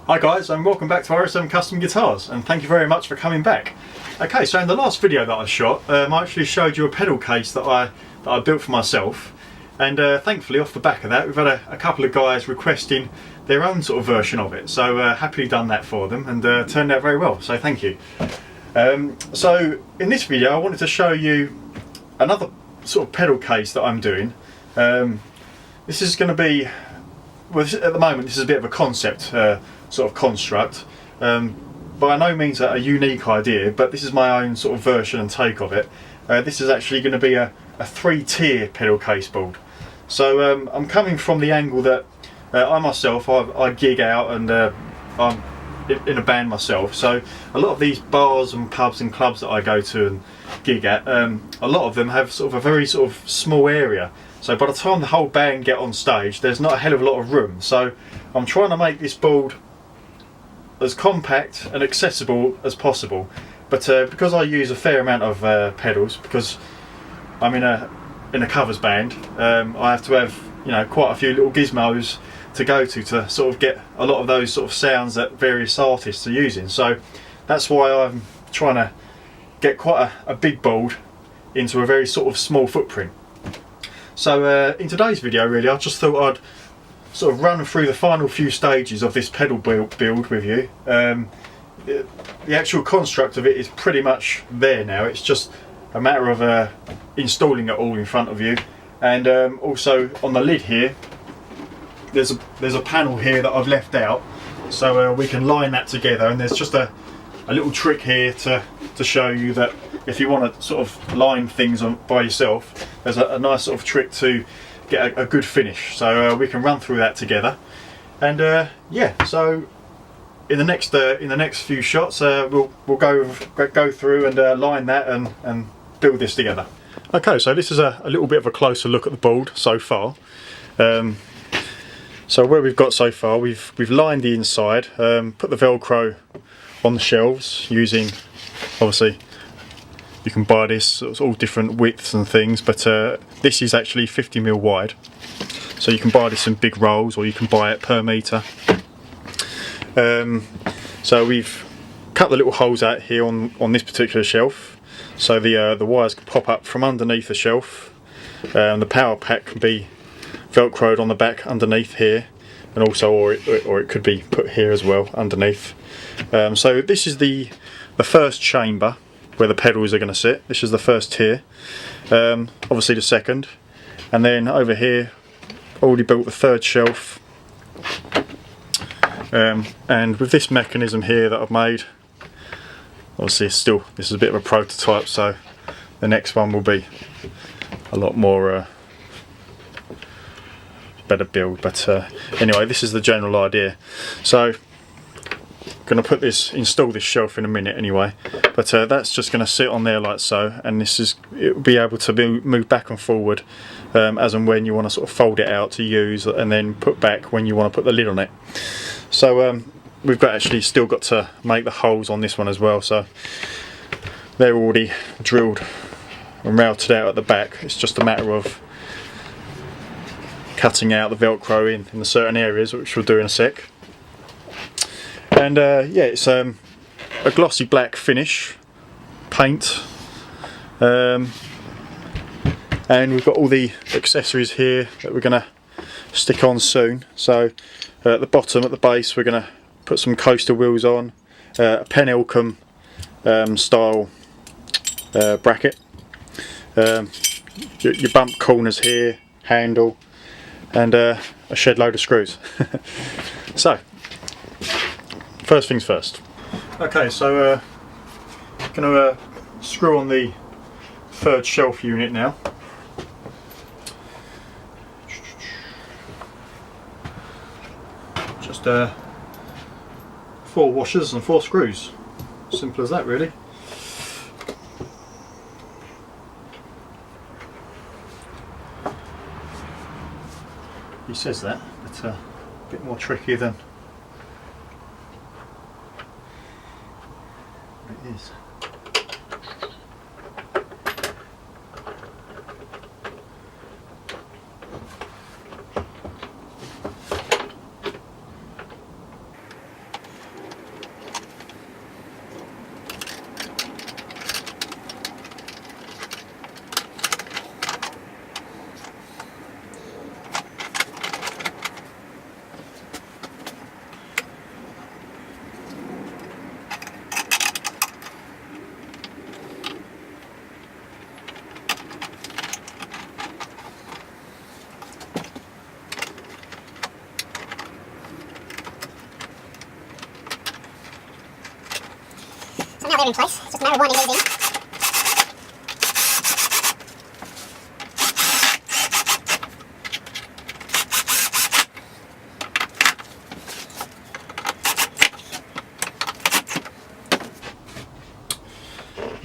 Hi guys, and welcome back to RSM Custom Guitars, and thank you very much for coming back. Okay, so in the last video that I shot, I actually showed you a pedal case that I built for myself, and thankfully off the back of that we've had a couple of guys requesting their own sort of version of it, so happily done that for them, and turned out very well, so thank you. So in this video I wanted to show you another sort of pedal case that I'm doing. This is going to be, well, at the moment this is a bit of a concept sort of construct, by no means a unique idea, but this is my own sort of version and take of it. This is actually going to be a 3-tier pedal case board. So I'm coming from the angle that I myself, I gig out, and I'm in a band myself, so a lot of these bars and pubs and clubs that I go to and gig at, a lot of them have sort of a very sort of small area. So by the time the whole band get on stage, there's not a hell of a lot of room. So I'm trying to make this board as compact and accessible as possible. But because I use a fair amount of pedals, because I'm in a covers band, I have to have, you know, quite a few little gizmos to go to sort of get a lot of those sort of sounds that various artists are using. So that's why I'm trying to get quite a big board into a very sort of small footprint. So in today's video, really, I just thought I'd sort of run through the final few stages of this pedal build with you. The actual construct of it is pretty much there now. It's just a matter of installing it all in front of you. And also on the lid here, there's a panel here that I've left out, so we can line that together. And there's just a little trick here to show you that if you want to sort of line things on by yourself, there's a nice sort of trick to get a good finish. So we can run through that together. And yeah, so in the next few shots, we'll go through and line that and build this together. Okay, so this is a little bit of a closer look at the board so far. So where we've got so far, we've lined the inside, put the Velcro on the shelves using, obviously you can buy this, it's all different widths and things, but this is actually 50mm wide, so you can buy this in big rolls or you can buy it per metre. So we've cut the little holes out here on this particular shelf, so the wires can pop up from underneath the shelf. The power pack can be velcroed on the back underneath here, and also or it could be put here as well underneath. So this is the first chamber where the pedals are going to sit. This is the first tier, obviously the second, and then over here already built the third shelf, and with this mechanism here that I've made, obviously this is a bit of a prototype, so the next one will be a lot more better build, but anyway, this is the general idea. So going to install this shelf in a minute anyway, but that's just going to sit on there like so, and it will be able to move back and forward as and when you want to sort of fold it out to use, and then put back when you want to put the lid on it. So we've actually still got to make the holes on this one as well, so they're already drilled and routed out at the back. It's just a matter of cutting out the Velcro in the certain areas, which we'll do in a sec. And yeah, it's a glossy black finish paint, and we've got all the accessories here that we're going to stick on soon. So at the bottom, at the base, we're going to put some coaster wheels on, a Penelcom style bracket, your bump corners here, handle, and a shed load of screws. So first things first. Okay, so going to screw on the third shelf unit now. Just 4 washers and 4 screws. Simple as that, really. He says that, but a bit more tricky than it is. they're in place. It's just a matter of winding these in.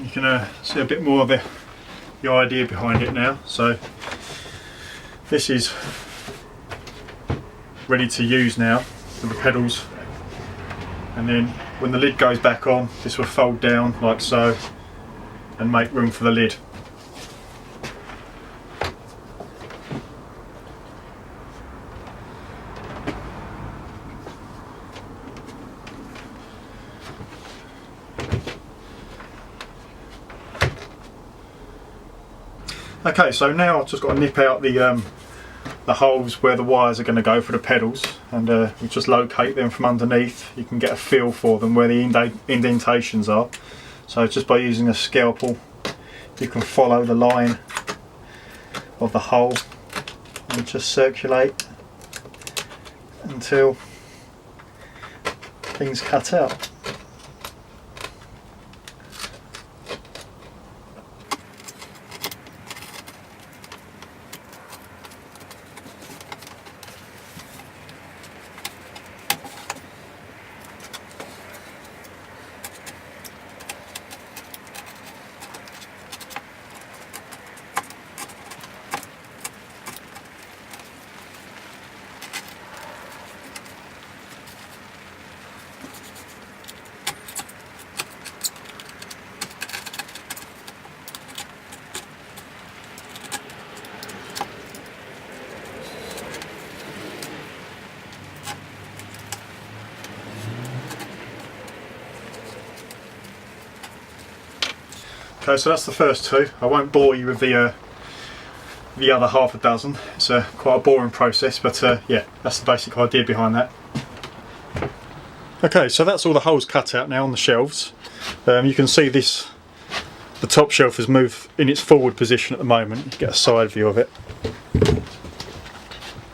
You can see a bit more of the idea behind it now. So this is ready to use now with the pedals, and then when the lid goes back on, this will fold down like so and make room for the lid. Okay, so now I've just got to nip out the holes where the wires are going to go for the pedals, and we just locate them from underneath. You can get a feel for them where the indentations are. So just by using a scalpel, you can follow the line of the hole and just circulate until things cut out. Okay, so that's the first two. I won't bore you with the other half a dozen. It's quite a boring process, but yeah, that's the basic idea behind that. Okay, so that's all the holes cut out now on the shelves. You can see the top shelf has moved in its forward position at the moment. You get a side view of it,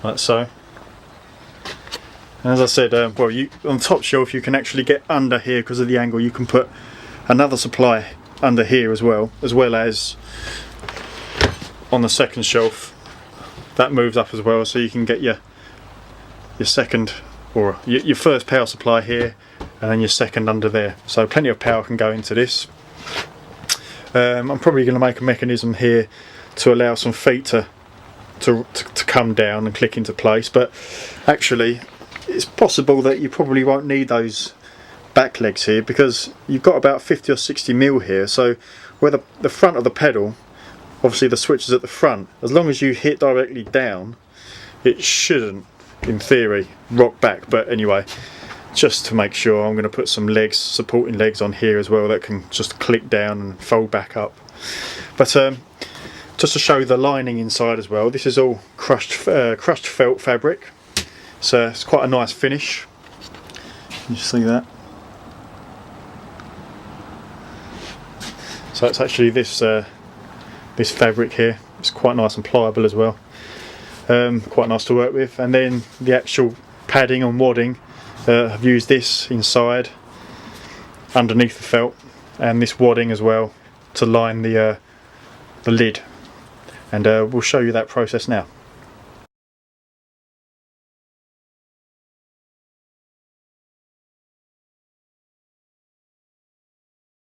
like so. And as I said, well, on the top shelf you can actually get under here because of the angle. You can put another supply under here as well as on the second shelf. That moves up as well, so you can get your second, or your first power supply here, and then your second under there. So plenty of power can go into this. I'm probably going to make a mechanism here to allow some feet to come down and click into place, but actually it's possible that you probably won't need those back legs here, because you've got about 50 or 60 mil here, so where the front of the pedal, obviously the switch is at the front, as long as you hit directly down, it shouldn't, in theory, rock back. But anyway, just to make sure, I'm going to put some legs, supporting legs on here as well, that can just click down and fold back up. But just to show you the lining inside as well, this is all crushed felt fabric, so it's quite a nice finish. Can you see that? So it's actually this fabric here. It's quite nice and pliable as well. Quite nice to work with. And then the actual padding and wadding, I've used this inside, underneath the felt, and this wadding as well to line the lid. And we'll show you that process now.